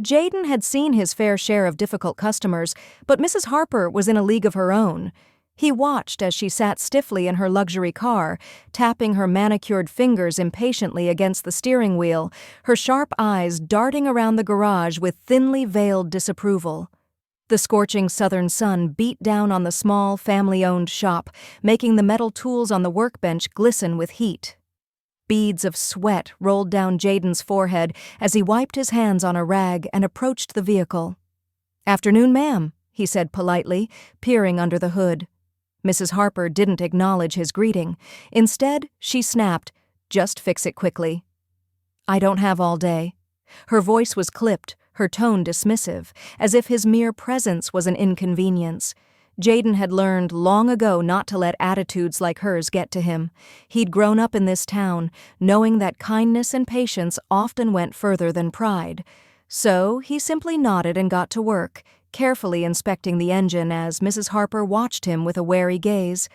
Jaden had seen his fair share of difficult customers, but Mrs. Harper was in a league of her own. He watched as she sat stiffly in her luxury car, tapping her manicured fingers impatiently against the steering wheel, her sharp eyes darting around the garage with thinly veiled disapproval. The scorching southern sun beat down on the small, family-owned shop, making the metal tools on the workbench glisten with heat. Beads of sweat rolled down Jaden's forehead as he wiped his hands on a rag and approached the vehicle. "Afternoon, ma'am," he said politely, peering under the hood. Mrs. Harper didn't acknowledge his greeting. Instead, she snapped, "Just fix it quickly." "I don't have all day." Her voice was clipped, her tone dismissive, as if his mere presence was an inconvenience. Jaden had learned long ago not to let attitudes like hers get to him. He'd grown up in this town, knowing that kindness and patience often went further than pride. So he simply nodded and got to work, carefully inspecting the engine as Mrs. Harper watched him with a wary gaze.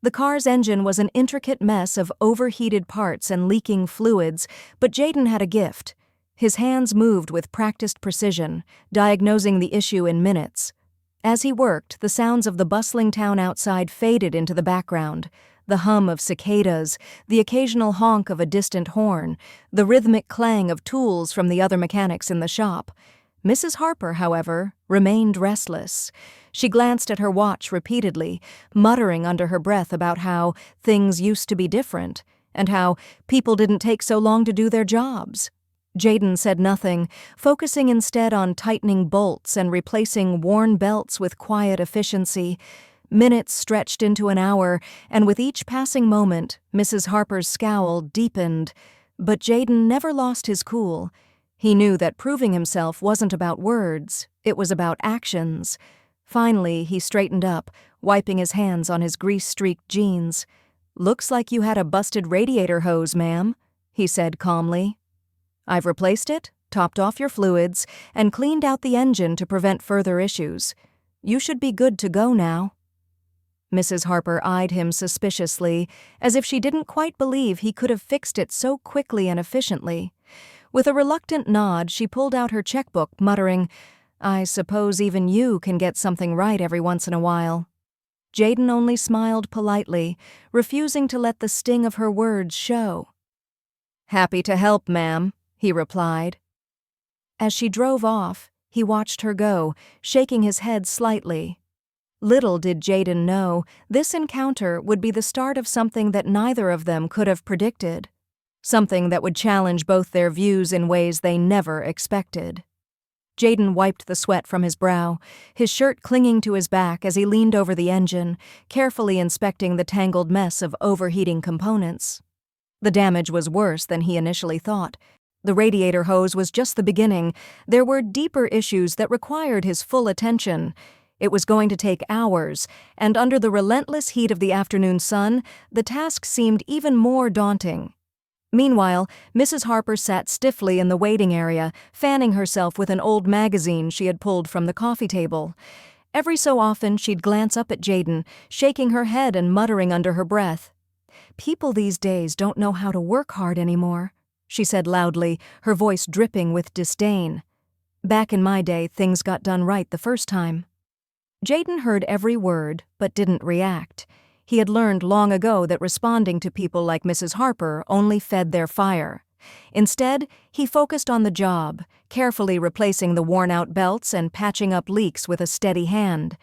The car's engine was an intricate mess of overheated parts and leaking fluids, but Jaden had a gift. His hands moved with practiced precision, diagnosing the issue in minutes. As he worked, the sounds of the bustling town outside faded into the background. The hum of cicadas, the occasional honk of a distant horn, the rhythmic clang of tools from the other mechanics in the shop. Mrs. Harper, however, remained restless. She glanced at her watch repeatedly, muttering under her breath about how things used to be different, and how people didn't take so long to do their jobs. Jaden said nothing, focusing instead on tightening bolts and replacing worn belts with quiet efficiency. Minutes stretched into an hour, and with each passing moment, Mrs. Harper's scowl deepened. But Jaden never lost his cool. He knew that proving himself wasn't about words, it was about actions. Finally, he straightened up, wiping his hands on his grease-streaked jeans. "Looks like you had a busted radiator hose, ma'am," he said calmly. "I've replaced it, topped off your fluids, and cleaned out the engine to prevent further issues. You should be good to go now." Mrs. Harper eyed him suspiciously, as if she didn't quite believe he could have fixed it so quickly and efficiently. With a reluctant nod, she pulled out her checkbook, muttering, "I suppose even you can get something right every once in a while." Jaden only smiled politely, refusing to let the sting of her words show. "Happy to help, ma'am," he replied. As she drove off, he watched her go, shaking his head slightly. Little did Jaden know, this encounter would be the start of something that neither of them could have predicted. Something that would challenge both their views in ways they never expected. Jaden wiped the sweat from his brow, his shirt clinging to his back as he leaned over the engine, carefully inspecting the tangled mess of overheating components. The damage was worse than he initially thought. The radiator hose was just the beginning. There were deeper issues that required his full attention. It was going to take hours, and under the relentless heat of the afternoon sun, the task seemed even more daunting. Meanwhile, Mrs. Harper sat stiffly in the waiting area, fanning herself with an old magazine she had pulled from the coffee table. Every so often she'd glance up at Jaden, shaking her head and muttering under her breath. "People these days don't know how to work hard anymore," she said loudly, her voice dripping with disdain. "Back in my day, things got done right the first time." Jaden heard every word, but didn't react. He had learned long ago that responding to people like Mrs. Harper only fed their fire. Instead, he focused on the job, carefully replacing the worn-out belts and patching up leaks with a steady hand.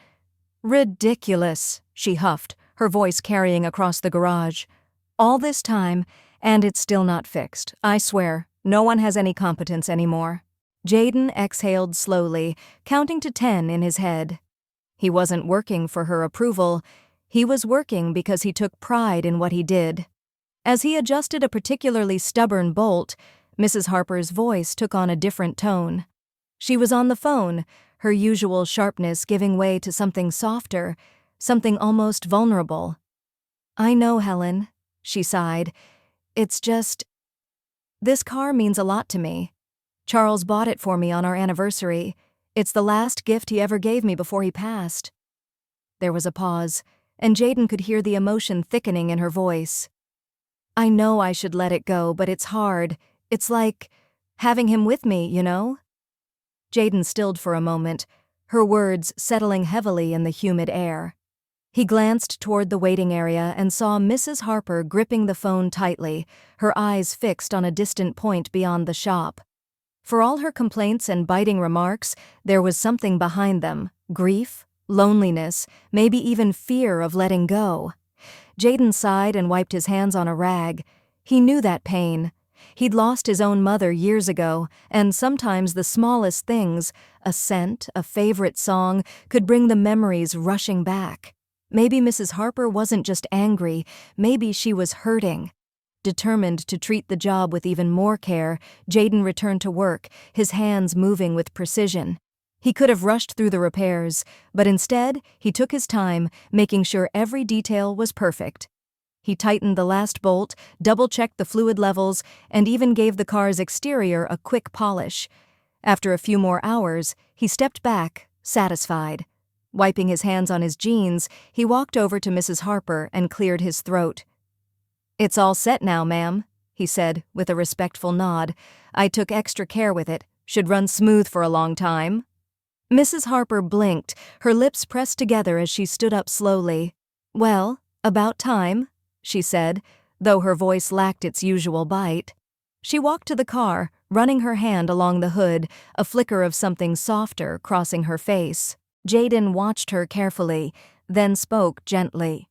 "Ridiculous," she huffed, her voice carrying across the garage. "All this time, and it's still not fixed. I swear, no one has any competence anymore." Jaden exhaled slowly, counting to 10 in his head. He wasn't working for her approval. He was working because he took pride in what he did. As he adjusted a particularly stubborn bolt, Mrs. Harper's voice took on a different tone. She was on the phone, her usual sharpness giving way to something softer, something almost vulnerable. "I know, Helen," she sighed. "It's just... this car means a lot to me. Charles bought it for me on our anniversary. It's the last gift he ever gave me before he passed." There was a pause, and Jaden could hear the emotion thickening in her voice. "I know I should let it go, but it's hard. It's like having him with me, you know?" Jaden stilled for a moment, her words settling heavily in the humid air. He glanced toward the waiting area and saw Mrs. Harper gripping the phone tightly, her eyes fixed on a distant point beyond the shop. For all her complaints and biting remarks, there was something behind them: grief, loneliness, maybe even fear of letting go. Jaden sighed and wiped his hands on a rag. He knew that pain. He'd lost his own mother years ago, and sometimes the smallest things, a scent, a favorite song, could bring the memories rushing back. Maybe Mrs. Harper wasn't just angry, maybe she was hurting. Determined to treat the job with even more care, Jaden returned to work, his hands moving with precision. He could have rushed through the repairs, but instead, he took his time, making sure every detail was perfect. He tightened the last bolt, double-checked the fluid levels, and even gave the car's exterior a quick polish. After a few more hours, he stepped back, satisfied. Wiping his hands on his jeans, he walked over to Mrs. Harper and cleared his throat. "It's all set now, ma'am," he said, with a respectful nod. "I took extra care with it. Should run smooth for a long time." Mrs. Harper blinked, her lips pressed together as she stood up slowly. "Well, about time," she said, though her voice lacked its usual bite. She walked to the car, running her hand along the hood, a flicker of something softer crossing her face. Jaden watched her carefully, then spoke gently.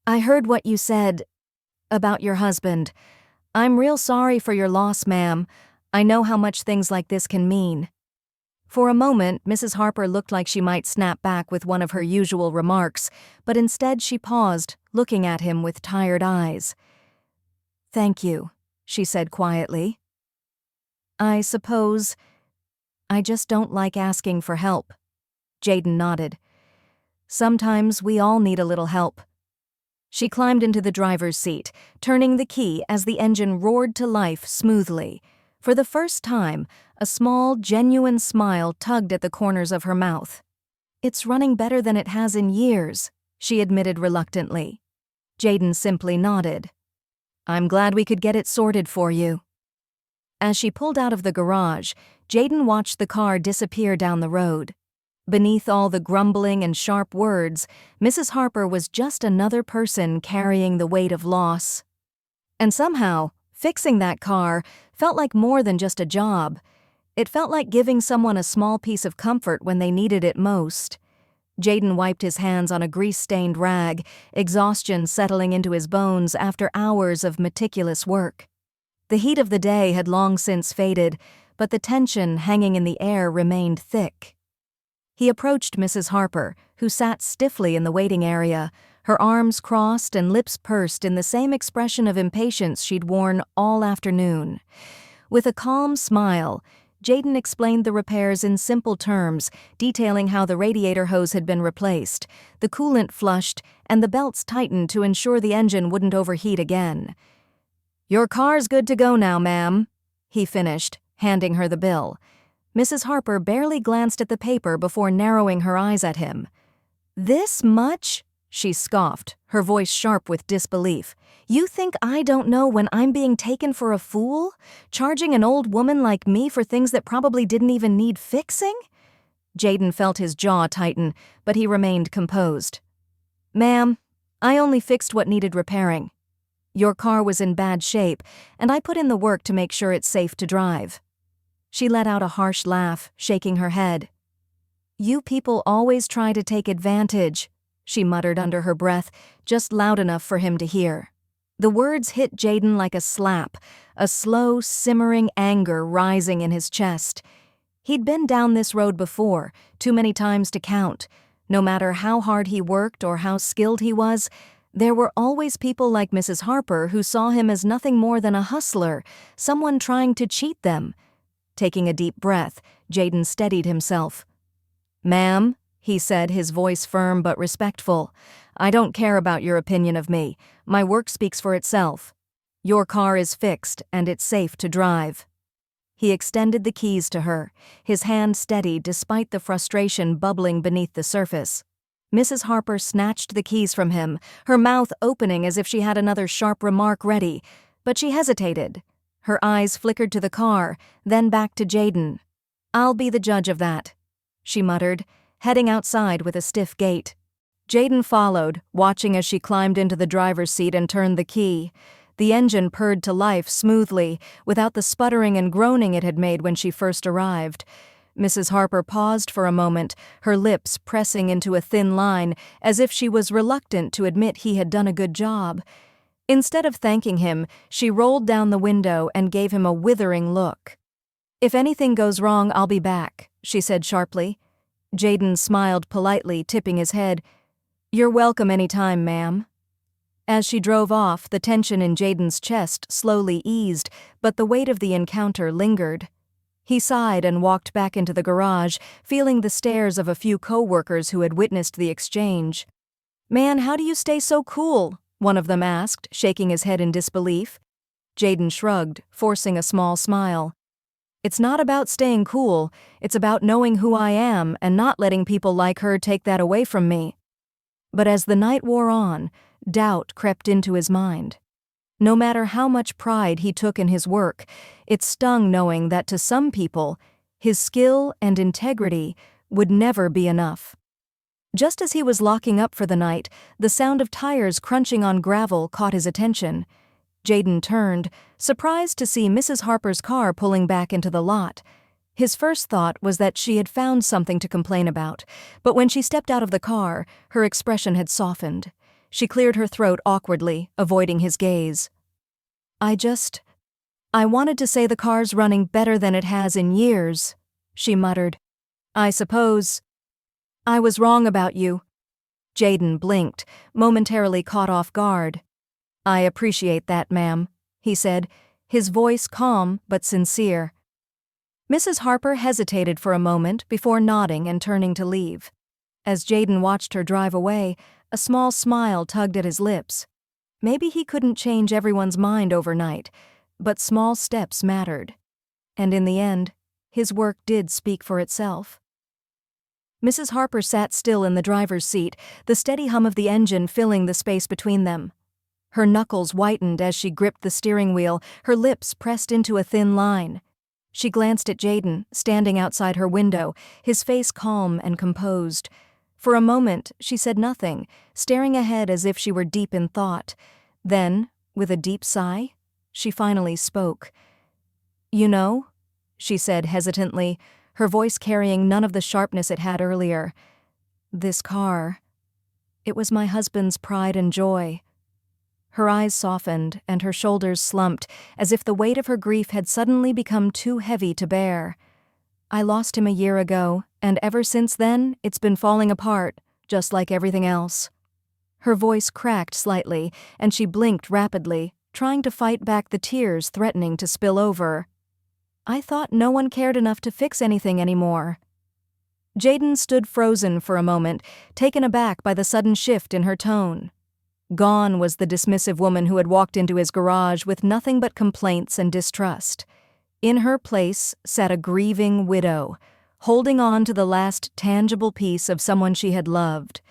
"I heard what you said about your husband. I'm real sorry for your loss, ma'am. I know how much things like this can mean." For a moment, Mrs. Harper looked like she might snap back with one of her usual remarks, but instead she paused, looking at him with tired eyes. "Thank you," she said quietly. "I suppose I just don't like asking for help." Jaden nodded. "Sometimes we all need a little help." She climbed into the driver's seat, turning the key as the engine roared to life smoothly. For the first time, a small, genuine smile tugged at the corners of her mouth. "It's running better than it has in years," she admitted reluctantly. Jaden simply nodded. "I'm glad we could get it sorted for you." As she pulled out of the garage, Jaden watched the car disappear down the road. Beneath all the grumbling and sharp words, Mrs. Harper was just another person carrying the weight of loss. And somehow, fixing that car felt like more than just a job. It felt like giving someone a small piece of comfort when they needed it most. Jaden wiped his hands on a grease-stained rag, exhaustion settling into his bones after hours of meticulous work. The heat of the day had long since faded, but the tension hanging in the air remained thick. He approached Mrs. Harper, who sat stiffly in the waiting area, her arms crossed and lips pursed in the same expression of impatience she'd worn all afternoon. With a calm smile, Jaden explained the repairs in simple terms, detailing how the radiator hose had been replaced, the coolant flushed, and the belts tightened to ensure the engine wouldn't overheat again. "Your car's good to go now, ma'am," he finished, handing her the bill. Mrs. Harper barely glanced at the paper before narrowing her eyes at him. "This much?" she scoffed, her voice sharp with disbelief. "You think I don't know when I'm being taken for a fool? Charging an old woman like me for things that probably didn't even need fixing?" Jaden felt his jaw tighten, but he remained composed. "Ma'am, I only fixed what needed repairing. Your car was in bad shape, and I put in the work to make sure it's safe to drive." She let out a harsh laugh, shaking her head. "You people always try to take advantage," she muttered under her breath, just loud enough for him to hear. The words hit Jaden like a slap, a slow, simmering anger rising in his chest. He'd been down this road before, too many times to count. No matter how hard he worked or how skilled he was, there were always people like Mrs. Harper who saw him as nothing more than a hustler, someone trying to cheat them. Taking a deep breath, Jaden steadied himself. "Ma'am," he said, his voice firm but respectful, "I don't care about your opinion of me. My work speaks for itself. Your car is fixed, and it's safe to drive." He extended the keys to her, his hand steady despite the frustration bubbling beneath the surface. Mrs. Harper snatched the keys from him, her mouth opening as if she had another sharp remark ready, but she hesitated. Her eyes flickered to the car, then back to Jaden. "I'll be the judge of that," she muttered, heading outside with a stiff gait. Jaden followed, watching as she climbed into the driver's seat and turned the key. The engine purred to life smoothly, without the sputtering and groaning it had made when she first arrived. Mrs. Harper paused for a moment, her lips pressing into a thin line, as if she was reluctant to admit he had done a good job. Instead of thanking him, she rolled down the window and gave him a withering look. "If anything goes wrong, I'll be back," she said sharply. Jaden smiled politely, tipping his head. "You're welcome any time, ma'am." As she drove off, the tension in Jaden's chest slowly eased, but the weight of the encounter lingered. He sighed and walked back into the garage, feeling the stares of a few co-workers who had witnessed the exchange. "Man, how do you stay so cool?" one of them asked, shaking his head in disbelief. Jaden shrugged, forcing a small smile. "It's not about staying cool, it's about knowing who I am and not letting people like her take that away from me." But as the night wore on, doubt crept into his mind. No matter how much pride he took in his work, it stung knowing that to some people, his skill and integrity would never be enough. Just as he was locking up for the night, the sound of tires crunching on gravel caught his attention. Jaden turned, surprised to see Mrs. Harper's car pulling back into the lot. His first thought was that she had found something to complain about, but when she stepped out of the car, her expression had softened. She cleared her throat awkwardly, avoiding his gaze. I wanted to say the car's running better than it has in years," she muttered. "I suppose I was wrong about you." Jaden blinked, momentarily caught off guard. "I appreciate that, ma'am," he said, his voice calm but sincere. Mrs. Harper hesitated for a moment before nodding and turning to leave. As Jaden watched her drive away, a small smile tugged at his lips. Maybe he couldn't change everyone's mind overnight, but small steps mattered. And in the end, his work did speak for itself. Mrs. Harper sat still in the driver's seat, the steady hum of the engine filling the space between them. Her knuckles whitened as she gripped the steering wheel, her lips pressed into a thin line. She glanced at Jaden, standing outside her window, his face calm and composed. For a moment, she said nothing, staring ahead as if she were deep in thought. Then, with a deep sigh, she finally spoke. "You know," she said hesitantly, her voice carrying none of the sharpness it had earlier, "this car, it was my husband's pride and joy." Her eyes softened and her shoulders slumped, as if the weight of her grief had suddenly become too heavy to bear. "I lost him a year ago, and ever since then, it's been falling apart, just like everything else." Her voice cracked slightly, and she blinked rapidly, trying to fight back the tears threatening to spill over. "I thought no one cared enough to fix anything anymore." Jaden stood frozen for a moment, taken aback by the sudden shift in her tone. Gone was the dismissive woman who had walked into his garage with nothing but complaints and distrust. In her place sat a grieving widow, holding on to the last tangible piece of someone she had loved.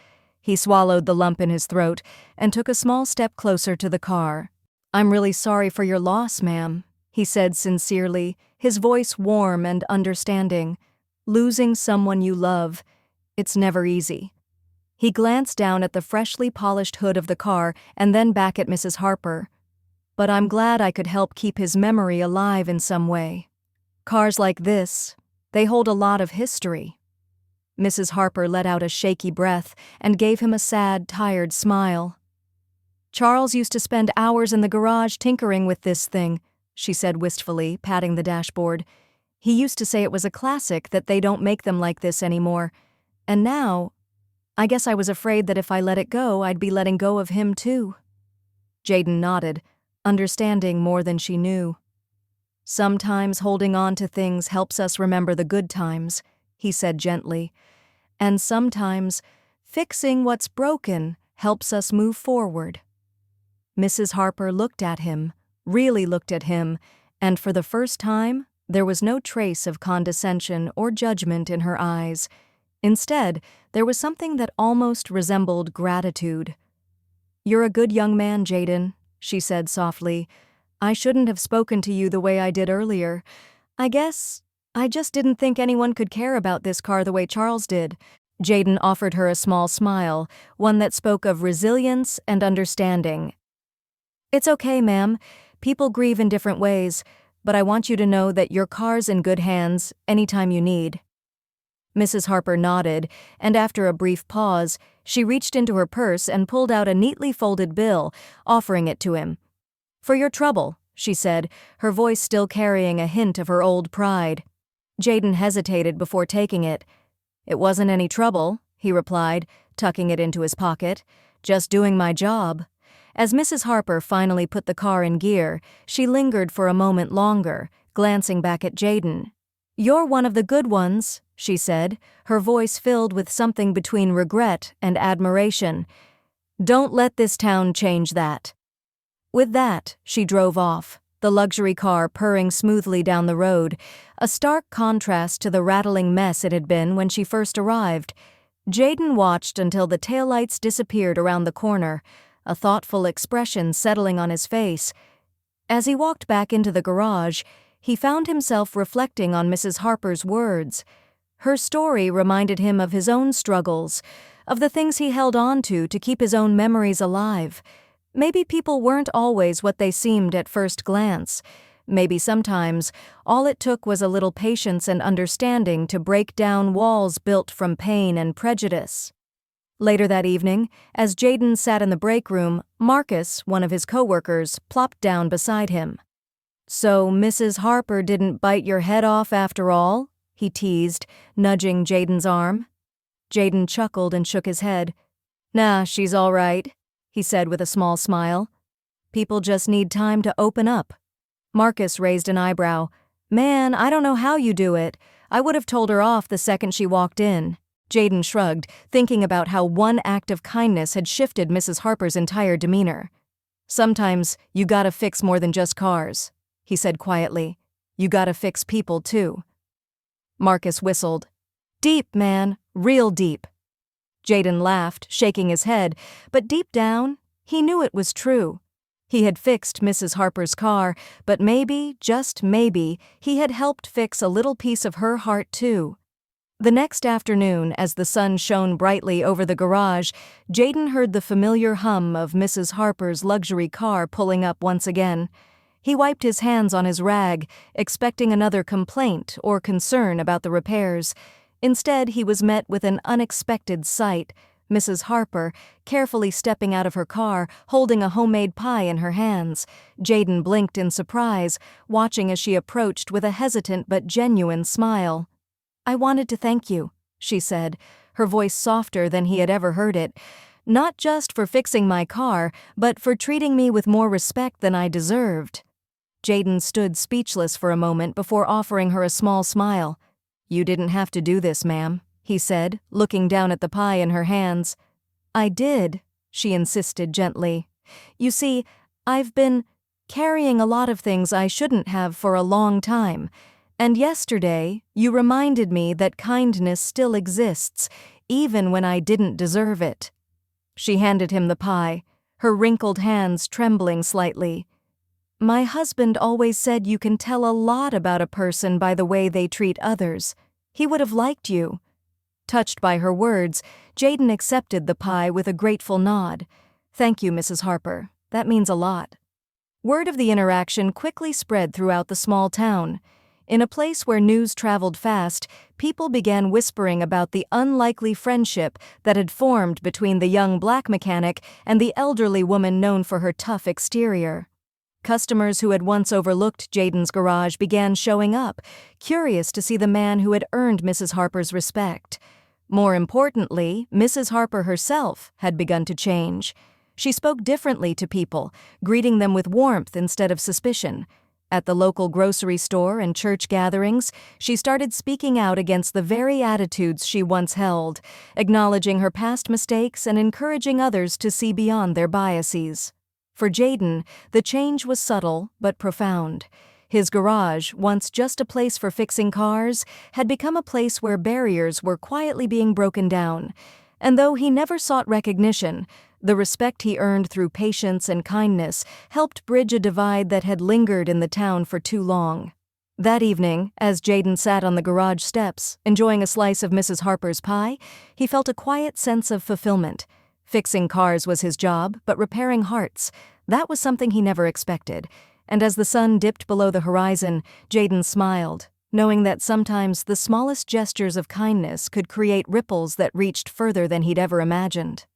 He swallowed the lump in his throat and took a small step closer to the car. "I'm really sorry for your loss, ma'am," he said sincerely, his voice warm and understanding. "Losing someone you love, it's never easy." He glanced down at the freshly polished hood of the car and then back at Mrs. Harper. "But I'm glad I could help keep his memory alive in some way. Cars like this, they hold a lot of history." Mrs. Harper let out a shaky breath and gave him a sad, tired smile. "Charles used to spend hours in the garage tinkering with this thing," she said wistfully, patting the dashboard. "He used to say it was a classic that they don't make them like this anymore. And now, I guess I was afraid that if I let it go, I'd be letting go of him too." Jaden nodded, understanding more than she knew. "Sometimes holding on to things helps us remember the good times," he said gently. "And sometimes fixing what's broken helps us move forward." Mrs. Harper looked at him, really looked at him, and for the first time, there was no trace of condescension or judgment in her eyes. Instead, there was something that almost resembled gratitude. "You're a good young man, Jaden," she said softly. "I shouldn't have spoken to you the way I did earlier. I guess I just didn't think anyone could care about this car the way Charles did. Jaden offered her a small smile, one that spoke of resilience and understanding. It's okay, ma'am. People grieve in different ways, but I want you to know that your car's in good hands anytime you need. Mrs. Harper nodded, and after a brief pause, she reached into her purse and pulled out a neatly folded bill, offering it to him. For your trouble, she said, her voice still carrying a hint of her old pride. Jaden hesitated before taking it. It wasn't any trouble, he replied, tucking it into his pocket. Just doing my job. As Mrs. Harper finally put the car in gear, she lingered for a moment longer, glancing back at Jaden. You're one of the good ones, she said, her voice filled with something between regret and admiration. Don't let this town change that. With that, she drove off, the luxury car purring smoothly down the road, a stark contrast to the rattling mess it had been when she first arrived. Jaden watched until the taillights disappeared around the corner, a thoughtful expression settling on his face. As he walked back into the garage, he found himself reflecting on Mrs. Harper's words. Her story reminded him of his own struggles, of the things he held on to keep his own memories alive. Maybe people weren't always what they seemed at first glance. Maybe sometimes all it took was a little patience and understanding to break down walls built from pain and prejudice. Later that evening, as Jaden sat in the break room, Marcus, one of his coworkers, plopped down beside him. So Mrs. Harper didn't bite your head off after all? He teased, nudging Jaden's arm. Jaden chuckled and shook his head. Nah, she's all right, he said with a small smile. People just need time to open up. Marcus raised an eyebrow. Man, I don't know how you do it. I would have told her off the second she walked in. Jaden shrugged, thinking about how one act of kindness had shifted Mrs. Harper's entire demeanor. Sometimes you gotta fix more than just cars, he said quietly. You gotta fix people too. Marcus whistled. Deep, man, real deep. Jaden laughed, shaking his head, but deep down, he knew it was true. He had fixed Mrs. Harper's car, but maybe, just maybe, he had helped fix a little piece of her heart too. The next afternoon, as the sun shone brightly over the garage, Jaden heard the familiar hum of Mrs. Harper's luxury car pulling up once again. He wiped his hands on his rag, expecting another complaint or concern about the repairs. Instead, he was met with an unexpected sight. Mrs. Harper, carefully stepping out of her car, holding a homemade pie in her hands. Jaden blinked in surprise, watching as she approached with a hesitant but genuine smile. I wanted to thank you, she said, her voice softer than he had ever heard it. Not just for fixing my car, but for treating me with more respect than I deserved. Jaden stood speechless for a moment before offering her a small smile. You didn't have to do this, ma'am, he said, looking down at the pie in her hands. I did, she insisted gently. You see, I've been carrying a lot of things I shouldn't have for a long time. And yesterday, you reminded me that kindness still exists, even when I didn't deserve it. She handed him the pie, her wrinkled hands trembling slightly. My husband always said you can tell a lot about a person by the way they treat others. He would have liked you. Touched by her words, Jaden accepted the pie with a grateful nod. Thank you, Mrs. Harper. That means a lot. Word of the interaction quickly spread throughout the small town. In a place where news traveled fast, people began whispering about the unlikely friendship that had formed between the young black mechanic and the elderly woman known for her tough exterior. Customers who had once overlooked Jaden's garage began showing up, curious to see the man who had earned Mrs. Harper's respect. More importantly, Mrs. Harper herself had begun to change. She spoke differently to people, greeting them with warmth instead of suspicion. At the local grocery store and church gatherings, she started speaking out against the very attitudes she once held, acknowledging her past mistakes and encouraging others to see beyond their biases. For Jaden, the change was subtle but profound. His garage, once just a place for fixing cars, had become a place where barriers were quietly being broken down. And though he never sought recognition, the respect he earned through patience and kindness helped bridge a divide that had lingered in the town for too long. That evening, as Jaden sat on the garage steps, enjoying a slice of Mrs. Harper's pie, he felt a quiet sense of fulfillment. Fixing cars was his job, but repairing hearts, that was something he never expected. And as the sun dipped below the horizon, Jaden smiled, knowing that sometimes the smallest gestures of kindness could create ripples that reached further than he'd ever imagined.